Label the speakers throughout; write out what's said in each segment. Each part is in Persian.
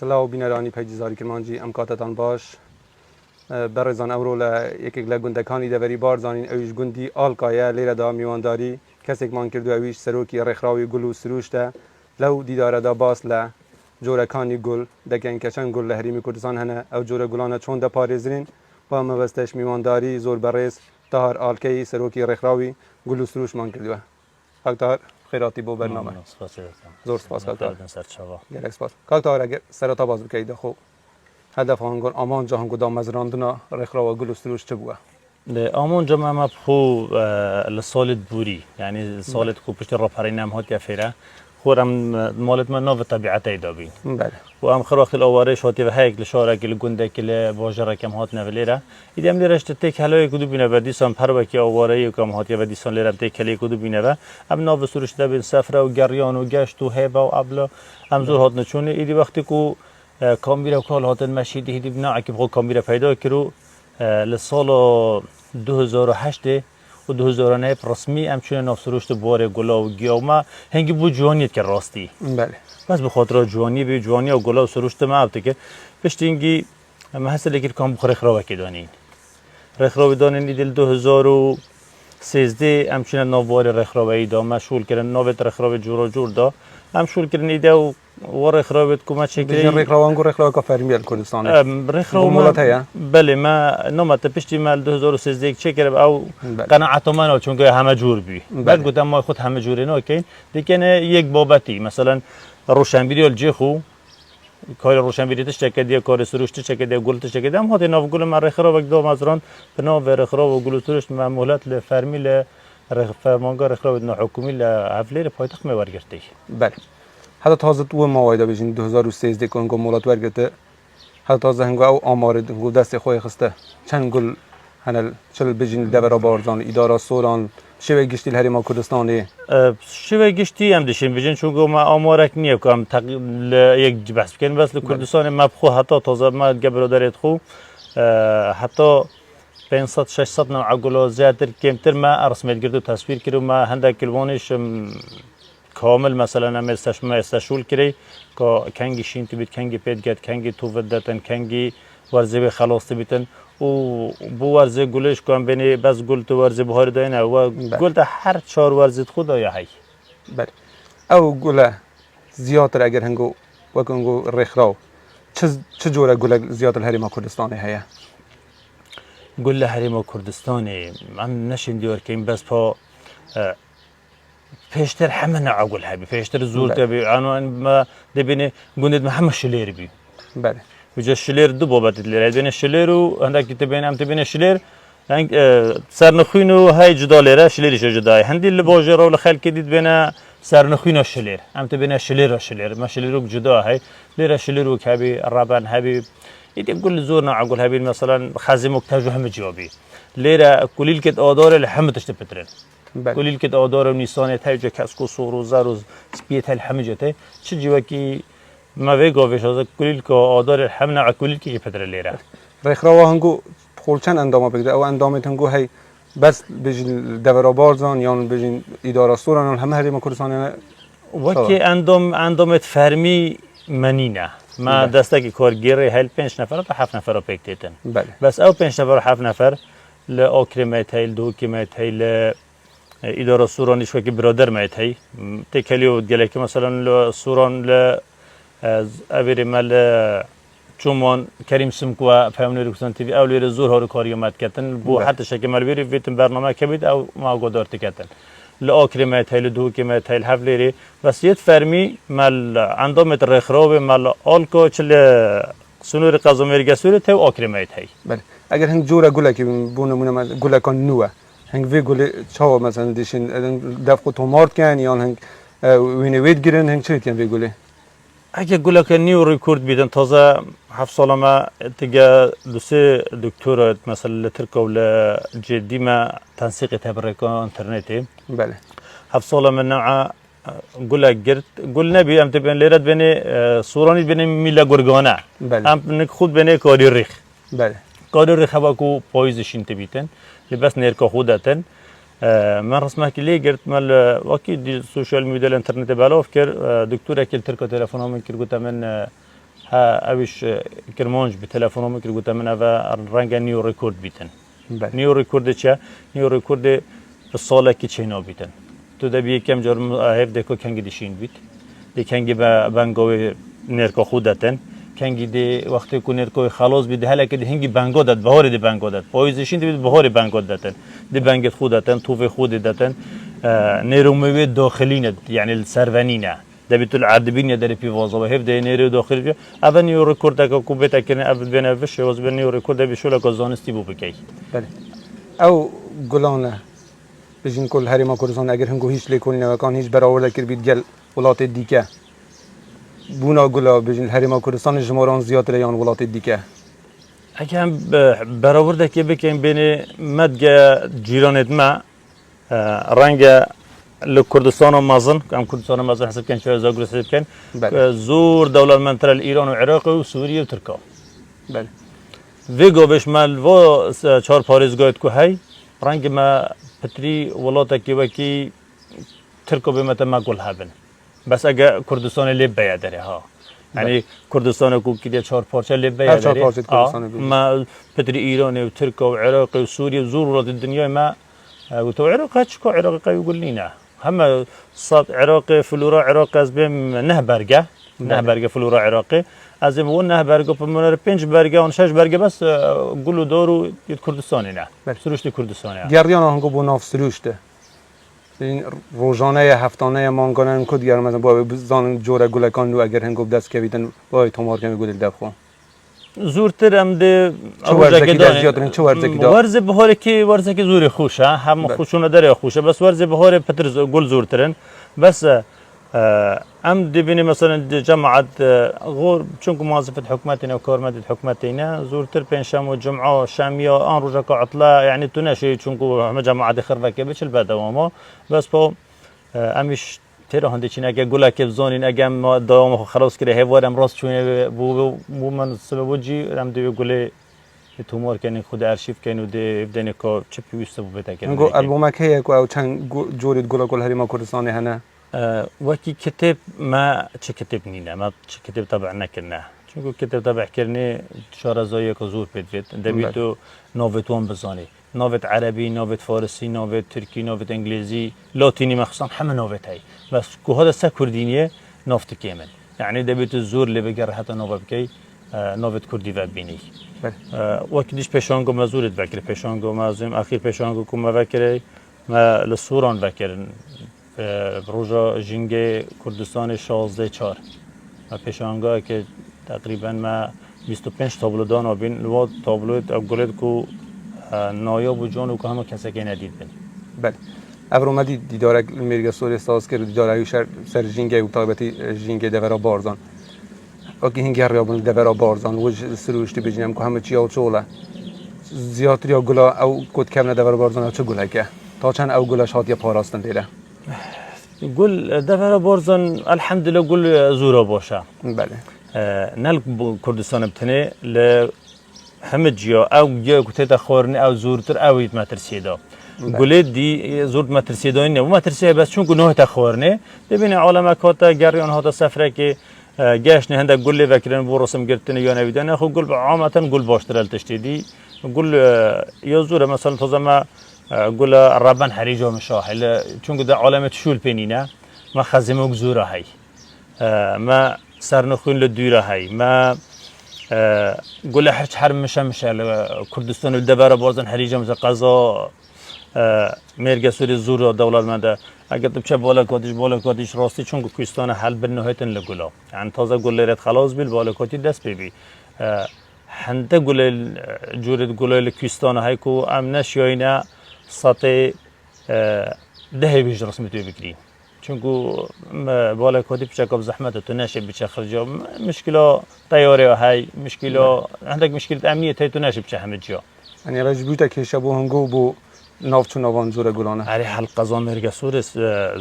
Speaker 1: سلاو بینرانی پیجزاری کرمانجی امکاتتان باش برزان اورو یکیک لگوندکانی دوری بارزانین اویش گوندی آلکایه لیره دا میوانداری کسیک مان کردو اویش سروکی رخراوی گلو سروشته لو دیداره دا باس ل جورکانی گل دکن کشن گل لحریمی کردستان هنه او جور گلانه چون دا پارزرین و مبستش میوانداری زور برز تهار آلکایی سروکی رخراوی گلو سروش مان کردوه کاکتار خیراتی بو برنامه زور سپاس کاکتار گلک سپاس کاکتار اگر سرتا باز بکید خو هدف هنگون آمان جا هنگو دام مزراندنا رخرا و گل سروش چه بوه؟
Speaker 2: آمان جا ما بخو لسالت بوری یعنی سالت کو پشت رپرین هم هات یفیره خورم مالت من نو طبیعت ایدابی.
Speaker 1: بله.
Speaker 2: و ام خراخت الآوارش هاتی و هیک لشاره کل گنده کل واجرا کم هات نولیره. ایده ام لیرش تک هلای کدو بینه و دیسان پرو کی آواره کم هاتی و دیسان لیره تک هلی کدو بینه و ام نو سروش دبین سفره و گریان و گشت و هیبا و ابلا ام زور هات نشونه ایده وقتی کو کامیرا کال هاتن مشیدی هیدی بنا عکب خو کامیرا پیدا کرو لسال 2008 و 2009 رسمی امچونه نافسروشت باره گلا و گیاما هنگی بو جوانیت که راستی
Speaker 1: بله
Speaker 2: بس به خاطر جوانی به جوانی و گلا و سروشت ما ابته که پشتینگی محصل که کام بخور رخراوه که دانین رخراوه دانین ایدل 2013 امچونه نوار رخراوه ایدا مشغول کردن نوت رخراوه جورا جور دا مشغول کردن ایده و رخراوه کمت شکلی
Speaker 1: رخراوه انگو رخراوه که فرمیل کردستانه
Speaker 2: رخراوه
Speaker 1: مولات هیا
Speaker 2: بله ما نمت پشتی مال 2013 چه کرد او قناعت من چون که همه جور بی بعد گفتم ما خود همه جوری نکن دیگه یک بابتی مثلا روشنبیری الجخو کار روشنبیری تش چکدی کار سروشت چکدی گل تش چکدی هم هاتی ناف گل من رخراوه دو مزران بناو رخراوه گل سروشت معمولات لفرمیل فرمانگار رخراوه دنا حکومی لعفلیر پایتخت میورگرتی
Speaker 1: بله حتی تازه تو موایده بجین 2013 که انگو مولات ورگرته حتی تازه هنگو او آمارد هنگو دست خوی خسته چند گل هنل چل بجین دبرا بارزان اداره سوران شوی گشتی الهرما کردستانی
Speaker 2: شوی گشتی هم داشتیم بجین چون ما آمارک نیه که هم یک بحث بکنیم بس لکردستان ما بخو حتی تازه ما قبل دارید خو حتی 500 600 نوع گلا زیادتر کمتر ما رسمیت گرد و تصویر کردم ما هندک کلوانش کامل مثلا هم استشول کردی که کنگی شین تبید کنگی پید گرد کنگی تو ودتن کنگی ورزه به خلاص تبیتن و بو ورزه گلش کام بینی بس گل تو ورزه بهار داینه و گل تا هر 4 ورزه خود یا هی
Speaker 1: بله او گله زیادتر اگر هنگو وکنگو رخراو چه جوره گله زیادتر الهرما کردستانی هیا
Speaker 2: گل هرما کردستانی من نشین دیور کیم بس پا پیشتر همه نعقول هبی پیشتر زور تبی عنوان ما دبینه گوند محمد شلیر بی
Speaker 1: بله
Speaker 2: وجه شلیر دو بابت لیر دبینه شلیر و هندک تبینه هم تبینه شلیر هنگ سرنخینو های جدا لیره شلیرش جدای هندی لباجه رو لخال کدید بینه سرنخینو شلیر هم تبینه شلیر ما شلیرو جدا های لیره شلیرو کهبی رابن هبی ایدی کل زور نعقول هبی مثلا خازی مکتاجو هم جوابی لیره کلیل کت آدار لحمه تشتپترن کلیل که آدار و نیسان تایج کسکو سوروز روز سپیت الحمه جته چه جوا کی ما ویگاویش از کلیل که آدار الحمه نع کلیل کی پدر لیره
Speaker 1: رخراوه هنگو خورچن اندامه بگده او اندامت هنگو هی بس بجین دورا بارزان یا بجین اداره سوران همه هری ما کردستان
Speaker 2: وکی اندامت فرمی منینه ما دسته کارگیری هل 5 نفر تا 7 نفر پیکتیتن بس او 5 نفر و 7 نفر لآکرمت هیل دو کمت هیل اداره سورانیش که برادر میت هی تکلیو دیگه که مثلا سوران ل اویر مال چومان کریم سمکوا فهمونی رکسان تیوی اولی زور هارو کاری مات کردن بو حتی شکل مالویری ویتم برنامه کبید او ما قدرت کردن لآخر میت هی لدو که میت هی حفلیری وسیعت فرمی مال اندامت رخراو مال آلکو چل سنور قزمیر گسوری تو آخر میت هی
Speaker 1: بله اگر هنگ جورا گله که بونمونه گله کن نوه هنگ وی گله چاو مثلا دیشین دفعه تومارد کن یا هنگ وینه وید گیرن هنگ چه کن وی گله
Speaker 2: اگه گله که نیو ریکورد بیدن تازه 7 سال ما تیجا دوسه دکتر مثلا ترکا ولا جدی ما تنسيق تبرك انترنتي
Speaker 1: بله
Speaker 2: 7 سال من نوع گله گرد گل نبی ام تبین لیرت بینی سورانی بینی میلا گرگانه ام نک خود بینی کاری ریخ
Speaker 1: بله
Speaker 2: کاری ریخ هوا کو پایزشین تبیتن لباس نيركا خودتن من رسمه كلي قلت مال واكيد السوشيال ميديا الانترنت بالاف كر دكتور اكل تركو تليفون من كر قلت من ها اوش کرمانج به تلفنم میکرد گفتم من اوا رنگ نیو رکورد بیتن نیو رکورد چه نیو رکورد به ساله کی چینا بیتن تو ده بی کم جرم هف دکو کنگی دشین بیت دی کنگی با بنگاوی نرکا خودتن کنگی دی وقتی کو نرکا خلاص بید هلا که دی هنگی بنگا داد بهار دی بنگا داد پاییزشین دی بهار بنگا دادن دی بنگت خودتن توف خود دادن نیروموی داخلینه یعنی السرونینه دبیت العردبین داری پی وازه و هف دی نیرو داخلی بیا اول نیو رکورد که کو بیت کنه اول بنویش واز بن نیو رکورد بیشولا که زانستی بو بکی
Speaker 1: بله او گلانه بجین کل هریما کردستان اگر هنگو هیچ لیکونی نوکان هیچ برآورده کرد بید گل ولات دیگه بونا گلا بجین هریما کردستان جماران زیاد لیان ولات دیگه
Speaker 2: اگه هم برآورده که بکن بین مدگ جیرانت ما رنگ لکردستان و مازن هم کردستان و مازن حسب کن شاید زاگر حسب کن زور دولت منطقه ایران و عراق و سوریه و ترکیه
Speaker 1: بله
Speaker 2: ویگو بهش مال و چهار پاریزگاهت که هی رنگ ما پتری ولاتا کی وکی ترکو به مت ما گل هبن بس اگه کردستان لیب بیا داره ها یعنی کردستان کو کی چهار پارچه لیب بیا داره ما پتری ایران و ترکیه و عراق و سوریه زور ولات الدنیا ما و تو عراق هتشكو عراق يقول لنا هم صاد عراق فلورا عراق از بهم نه برگه فلورا عراقي از بهم نه برگه بمنر 5 برگه و 6 برگه بس قولوا دورو كردستاني نه سروشت كردستاني
Speaker 1: گردیان هنگو بو ناف سروشته این روزانه هفتانه مانگانن کو دیگر مثلا با زان جوره گلکان رو اگر هنگو دست کویدن با تومار کمی گل دفخو
Speaker 2: زورتر ام ده ورزه بهاره که ورزه که زور خوشه هم خوشونه داره خوشه بس ورزه بهاره پتر گل زورترن بس ام دبینی مثلا جماعت غور چون که موظفه حکومتنا و کارمند حکومتنا زورتر پنجشنبه و جمعه و شامیه آن روزا که عطله یعنی تو نشی چون که همه جماعت خربه که بچل بعد دوما بس با امیش ترى هندي شيء نجا قولا كيف زونين أجمع دوام خلاص كده هوارم راست شوية بو من سبب وجي رم دو يقولي تومور كان خود أرشيف كانوا ده يبدأ كا شبي يستوي بتاعك
Speaker 1: نقول ألبومك هي أو كان جورد قولا كل هري ما كردستاني هنا
Speaker 2: وكي كتب ما شو كتبنينا ما شو كتب تبعنا كنا شو كتب تبع كرني شارزايا كزور بدرت دبيتو نوفتوان بزاني نوفت عربي نوفت فارسي نوفت تركي نوفت انجليزي لاتيني مخصوصا همه نوفت هاي بس كو هذا سكردينيه نوفت كامل يعني دبيت الزور اللي بقر حتى نوفت بكي نوفت كردي وبيني وقتيش بيشانغو مزورت بكر بيشانغو مازم اخير بيشانغو كوما بكر ما للصوران بكر بروجا جنگه کردستان 16 4 و پیشانگاه که تقریبا ما 25 تابلو دان آبین لوا تابلو اگولت کو نایاب و جان و که همه کسی که ندید بین
Speaker 1: بله ابر اومدی دیدارک میرگه سوری ساز کرد دیدارک سر جنگه و طابتی جنگه دورا بارزان اگه هنگه ریابون دورا بارزان وج سروشتی بجنم که همه چی او چوله زیاتری او گلا او کد کم دورا بارزان چه گله که تا چند او گلش هات یا پاراستن دیره
Speaker 2: قول دفعه بارزان الحمد لله قول زورا باشه
Speaker 1: بله
Speaker 2: نل کردستان بتنه ل همه جیا او جا کته خورنی او زورتر او یت مترسیدا قولید دی زورت مترسیدا نه و مترسیه بس چون گناه تخورنه ببین عالم کاتا گریان هاتا سفره که گشت نه هنده قول وکرن بو رسم گرتنه یا نویدن خو قول عامتا قول باشترل تشتیدی قول یا زوره مثلا تو زما قول ربان حريجو مشاحل چون ده عالم تشول بينينا ما خزمه زوره هي ما سرنخون للدوره هي ما قول حرش حرم مشى كردستان الدبارة بازن حريجو مز قضاء مرجع سوري زوره دولة ماده اگر تو بالا کاتیش راستی چون کوهستان حل بالنهایتن لگولا يعني تازه قول رد خلاص بیل بالا کاتی دست ببی هنده قول جورد قول کوهستان هاي کو امنش یاینا سطح ده بیش رسمی توی بکری چونکو بالا کاتی پیش کاب زحمت تو نشه بیش خرجا مشکل طیاره های مشکل عندك مشکل امنیت های تو نشه بیش همه جا
Speaker 1: یعنی رجبیت که شبو هنگو بو نافچو نوان زور گلانه
Speaker 2: علی حلقه زامرگ سورس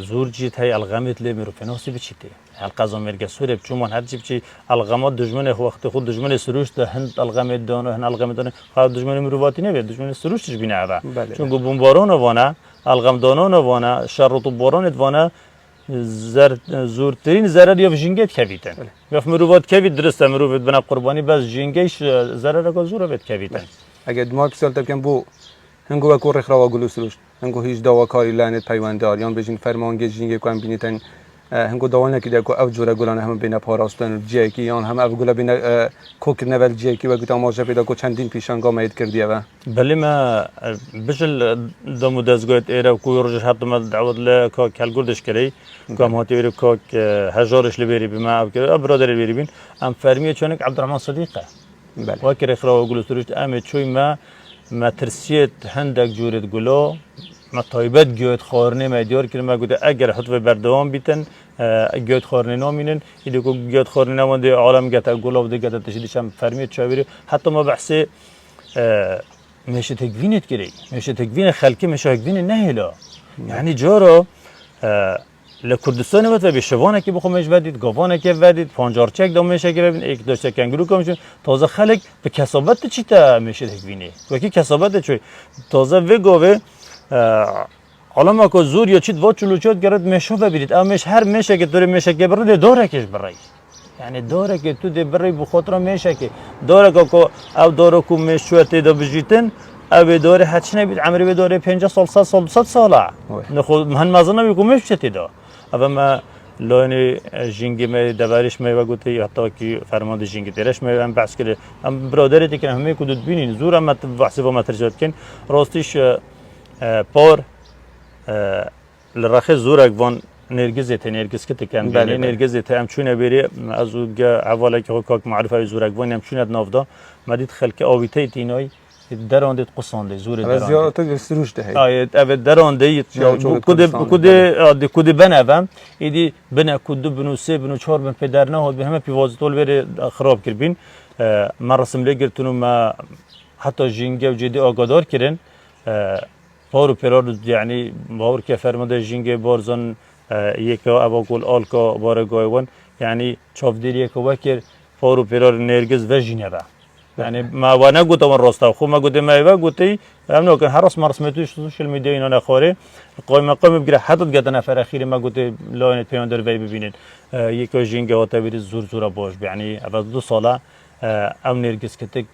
Speaker 2: زور جیت های الغامت لی میرو فناسی بچیته حلقه زامرگ سور بچومان هر چی بچی الغامات دشمن وقت خود دشمن سروش ده هند الغامت دانه هن الغامت دانه خواهد دشمن مروواتی نبید دشمن سروشش بینه عوا چون بمباران وانه الغام دانان وانه شرط باران وانه زورترین ضرر یا جنگت کویتن یا مروت کوید درسته مروت بنا قربانی بس جنگش ضرر کو زور بد کویتن
Speaker 1: اگه دماغ سال تبکن بو هنگو و کور خراب گلوس روش هنگو هیچ دوا کاری لعنت پیوندار یان بجین فرمانگی جنگی کو هم بینیتن هنگو دوان نکیده کو او جوره گلانه هم بین پاراستن جیکی یان هم او گلا بین کوک نول جیکی و گوتام ماجا پیدا کو چندین پیشانگا مید کردیه و
Speaker 2: بله ما بجل دمو دزگوت ایرا کوی رجش حتی ما دعوت ل که کلگردش کردی که ماتی ایرا که هزارش لبیری بی ما که برادر لبیری بین ام فرمیه چونک عبدالرحمن صدیقه
Speaker 1: بله
Speaker 2: وکر اخراج و گلوس روش ام چوی ما ترسیت هندک جورت گلو ما طایبت گویت خورنه ما دیار که ما گوده اگر حتی بردوام بیتن گویت خورنه نامینن ایده کو گویت خورنه نمونده عالم گتا گلاب ده گتا تشدیش هم فرمیت چاویری حتی ما بحثی میشه تکوینت کری میشه تکوین خلکی میشه تکوین نهلا یعنی جارو لکردستان وقت و بیشوانه که بخو میش بدید گاوانه که بدید پنجارچک دام میشه که ببین یک داشته کنگرو کامشون تازه خلک به کسابت چی تا میشه تکوینی و کی کسابت چوی تازه و گاوه حالا ما که زور یا چیت وات چلوچات گرد میشو ببینید اما میش هر میشه که دوری میشه که برده داره کش برای یعنی داره که تو دی برای بخاطر میشه که داره که او داره که میشو تیدا بجیتن او داره هچ نبید عمری داره 50 سال 100 ساله نخود من مازن نمیگم میشه تیدا اما ما لانی جنگی می دوارش می و گویی حتی که فرمانده جنگی درش می هم بحث کرده هم برادری که همه کدوم بینین زور هم بحثی با مترجمت کن راستیش پار لرخه زورک وان نرگزیت نرگز که تکن بله نرگزیت هم چونه بری از اون اولی که کاک معرفه زورک وان هم چونه نافدا مدید خلک آویته تینای دراندت قصانده زور دراندت
Speaker 1: زیادت سروش ده
Speaker 2: آیت اوه درانده کد بنوام ایدی بنا کد بنو سه بنو چهار بن پدر نه به همه پیوازتول بره خراب کردین من رسم لگرتونو ما حتی جنگه و جدی آگادار کردن پارو پیرار یعنی باور که فرمانده جنگه بارزان یکا اباقول آلکا بارگایوان یعنی چافدیر یکا وکر پارو پیرار نرگز و جنبه یعنی ما و نگوتم راستا خو ما گوتم ما گوتی هم نکن هر راست مرسم توی سوشال میدیا اینا نخوره قایم بگیره حتی گذر نفر اخیری ما گوتی لاین پیاندر وی ببینید یکی جنگه و تبریز زور باش یعنی بعد 2 ساله ام نرگس کتک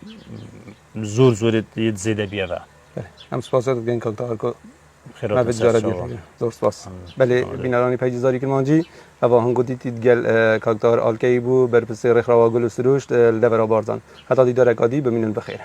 Speaker 2: زور زیده بیاوه
Speaker 1: هم سپاسات گین کاکتار کو
Speaker 2: خیرات
Speaker 1: بسیار زور سپاس بله بینرانی پیجزاری کلمانجی و هنگو دیدید گل کاکتار آلکی بو بر پسر خراب گل سروش لبرا بارزان حتی دیدار اکادی بمینن بخیر